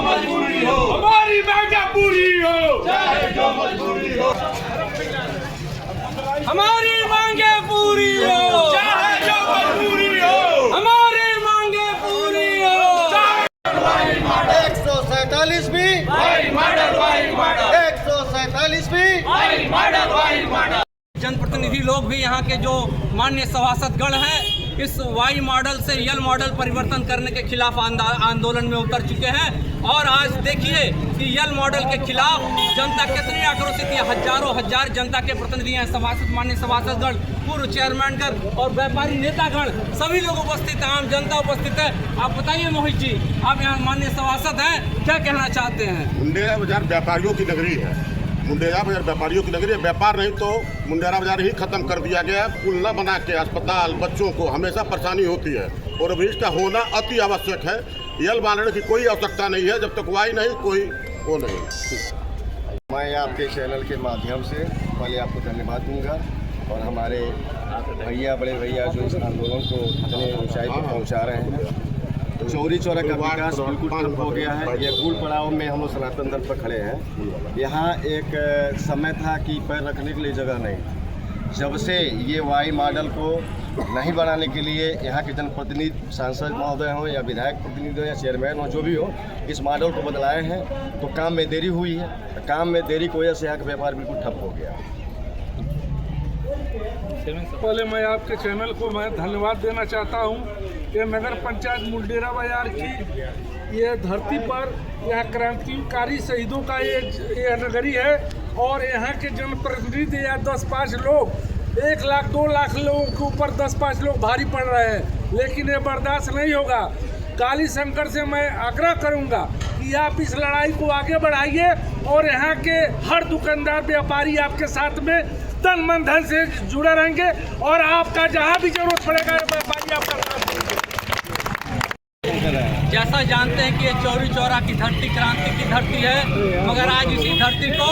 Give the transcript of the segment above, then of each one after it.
मजबूरी हो, हमारी मांगे पूरी हो, चाहे जो मजबूरी हो, हमारी मांगे पूरी हो, चाहे जो मजबूरी हो, हमारी मांगे पूरी हो। 147 भी वाई मॉडल, वाई मॉडल, 147 भी वाई मॉडल, वाई मॉडल। जनप्रतिनिधि लोग भी यहाँ के जो माननीय सभासदगण हैं इस वाई मॉडल से यल मॉडल परिवर्तन करने के खिलाफ आंदोलन में उतर चुके हैं। और आज देखिए कि यल मॉडल के खिलाफ जनता कितनी आक्रोशित है। हजारों हजार जनता के प्रतिनिधि हैं, सभासद, माननीय सभासदगण, पूर्व चेयरमैनगण और व्यापारी नेतागण सभी लोग उपस्थित हैं, आम जनता उपस्थित है। आप बताइए मोहित जी, आप यहाँ माननीय सभासद हैं, क्या कहना चाहते हैं? मुंडेरा बाजार व्यापारियों की नगरी है। मुंडेरा बाजार व्यापारियों की नगरी है। व्यापार नहीं तो मुंडेरा बाजार ही खत्म कर दिया गया। पुल न बना के अस्पताल, बच्चों को हमेशा परेशानी होती है और ब्रिज का होना अति आवश्यक है। यल बनाने की कोई आवश्यकता नहीं है जब तक वाई नहीं, कोई वो नहीं। मैं आपके चैनल के माध्यम से पहले आपको धन्यवाद दूंगा और हमारे भैया, बड़े भैया जो इस आंदोलन को इतने ऊंचाई पर पहुंचा रहे हैं। चौरी चौरा का विकास बिल्कुल ठप हो गया है। ये पुल पड़ाव में हम लोग सनातन दल पर खड़े हैं। यहाँ एक समय था कि पैर रखने के लिए जगह नहीं थी। जब से ये वाई मॉडल को नहीं बनाने के लिए यहाँ के जनप्रतिनिधि, सांसद महोदय हो या विधायक प्रतिनिधि हो या चेयरमैन हो, जो भी हो, इस मॉडल को बदलाए हैं तो काम में देरी हुई है। काम में देरी की वजह से यहाँ का व्यापार बिल्कुल ठप हो गया। पहले मैं आपके चैनल को मैं धन्यवाद देना चाहता हूँ। ये नगर पंचायत मुंडेरा बाजार की ये धरती पर यह क्रांतिकारी शहीदों का ये नगरी है और यहाँ के जनप्रतिनिधि या 10-5 लोग, 1 लाख 2 लाख लोगों के ऊपर 10-5 लोग भारी पड़ रहे हैं, लेकिन ये बर्दाश्त नहीं होगा। काली शंकर से मैं आग्रह करूंगा कि आप इस लड़ाई को आगे बढ़ाइए और यहाँ के हर दुकानदार, व्यापारी आपके साथ में तन मन धन से जुड़े रहेंगे और आपका जहाँ भी जरूरत पड़ेगा व्यापारी आपका साथ देंगे। जैसा जानते हैं कि ये चौरी चौरा की धरती क्रांति की धरती है, मगर आज इसी धरती को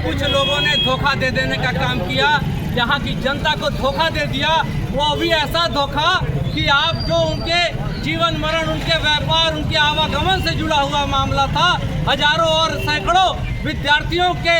कुछ लोगों ने धोखा दे देने का काम किया। यहाँ की जनता को धोखा दे दिया, वो भी ऐसा धोखा कि आप जो उनके जीवन मरण, उनके व्यापार, उनके आवागमन से जुड़ा हुआ मामला था, हजारों और सैकड़ों विद्यार्थियों के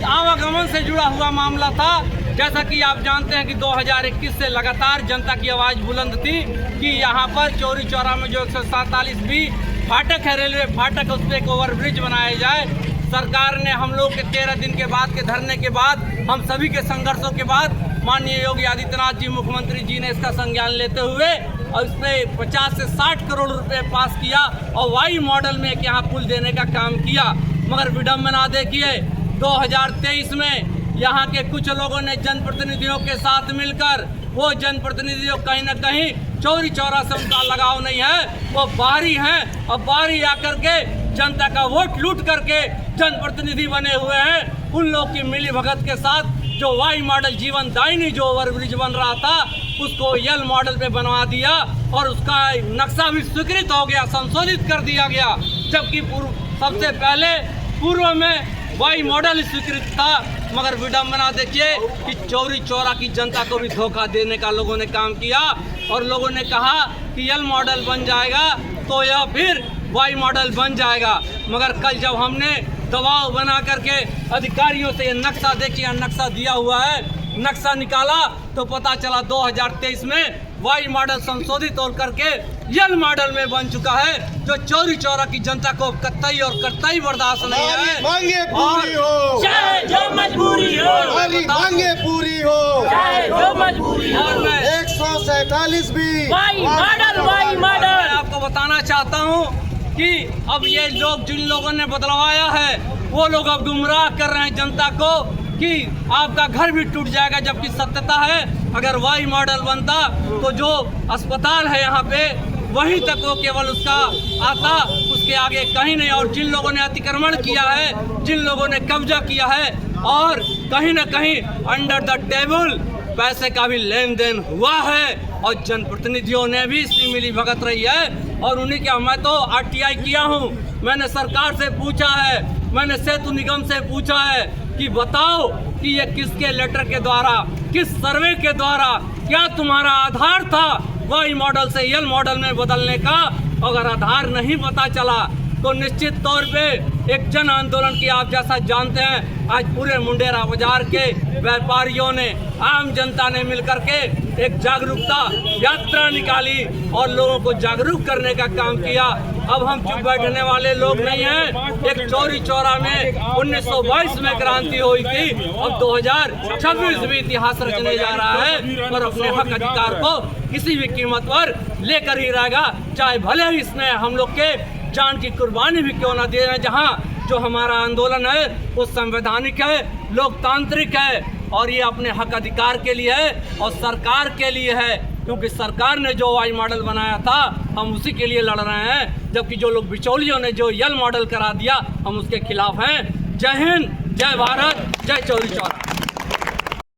आवागमन से जुड़ा हुआ मामला था। जैसा कि आप जानते हैं कि 2021 से लगातार जनता की आवाज़ बुलंद थी कि यहाँ पर चौरी चौरा में जो 147 भी फाटक है, रेलवे फाटक, उस पर एक ओवरब्रिज बनाया जाए। सरकार ने हम लोग के 13 दिन के बाद के धरने के बाद, हम सभी के संघर्षों के बाद माननीय योगी आदित्यनाथ जी, मुख्यमंत्री जी ने इसका संज्ञान लेते हुए और इस पर 50 से 60 करोड़ रुपए पास किया और वाई मॉडल में यहाँ पुल देने का काम किया। मगर विडम्बना देखिए, 2023 में यहाँ के कुछ लोगों ने जनप्रतिनिधियों के साथ मिलकर, वो जनप्रतिनिधियों कहीं न कहीं चौरी चौरा से उनका लगाव नहीं है, वो बाहरी हैं और बाहरी आकर के जनता का वोट लूट करके जनप्रतिनिधि बने हुए हैं। उन लोग की मिली भगत के साथ जो वाई मॉडल जीवन दायिनी जो ओवरब्रिज बन रहा था उसको यल मॉडल पे बनवा दिया और उसका नक्शा भी स्वीकृत हो गया, संशोधित कर दिया गया, जबकि सबसे पहले पूर्व में वाई मॉडल स्वीकृत था। मगर विडम्बना देखिए कि चौरी चौरा की जनता को भी धोखा देने का लोगों ने काम किया और लोगों ने कहा कि यल मॉडल बन जाएगा तो यह फिर वाई मॉडल बन जाएगा। मगर कल जब हमने दबाव बना करके अधिकारियों से ये नक्शा देखिए, नक्शा दिया हुआ है, नक्शा निकाला तो पता चला 2023 में वाई मॉडल संशोधित और करके यल मॉडल में बन चुका है, जो चौरी चौरा की जनता को कतई और कतई बर्दाश्त नहीं है। मांगे पूरी हो, चाहे जो मजबूरी हो, हमारी मांगे पूरी हो, चाहे जो मजबूरी हो, और मैं 147 भी वाई मॉडल, वाई मॉडल। मैं आपको बताना चाहता हूँ कि अब ये लोग, जिन लोगों ने बदलवाया है, वो लोग अब गुमराह कर रहे हैं जनता को कि आपका घर भी टूट जाएगा, जबकि सत्यता है अगर वाई मॉडल बनता तो जो अस्पताल है यहाँ पे वहीं तक वो केवल उसका आता, उसके आगे कहीं नहीं। और जिन लोगों ने अतिक्रमण किया है, जिन लोगों ने कब्जा किया है और कहीं ना कहीं अंडर द टेबल पैसे का भी लेन देन हुआ है और जनप्रतिनिधियों ने भी इसमें मिली भगत रही है। और उन्हीं के, मैं तो RTI किया हूँ, मैंने सरकार से पूछा है, मैंने सेतु निगम से पूछा है कि बताओ कि ये किसके लेटर के द्वारा, किस सर्वे के द्वारा, क्या तुम्हारा आधार था वाई मॉडल से यल मॉडल में बदलने का? अगर आधार नहीं पता चला तो निश्चित तौर पे एक जन आंदोलन की आप जैसा जानते हैं आज पूरे मुंडेरा बाजार के व्यापारियों ने, आम जनता ने मिलकर के एक जागरूकता यात्रा निकाली और लोगों को जागरूक करने का काम किया। अब हम चुप बैठने वाले लोग नहीं हैं। एक चौरी चौरा में 1922 में क्रांति हुई थी, अब 2026 में इतिहास रचने जा रहा है और अपने हक अधिकार को किसी भी कीमत पर लेकर ही रहेगा, चाहे भले ही इसने हम लोग के जान की कुर्बानी भी क्यों ना दे रहे। जहाँ जो हमारा आंदोलन है वो संवैधानिक है, लोकतांत्रिक है और ये अपने हक अधिकार के लिए है और सरकार के लिए है, क्योंकि सरकार ने जो वाई मॉडल बनाया था हम उसी के लिए लड़ रहे हैं, जबकि जो लोग बिचौलियों ने जो यल मॉडल करा दिया हम उसके खिलाफ हैं। जय हिंद, जय भारत, जय चौरी चौरा।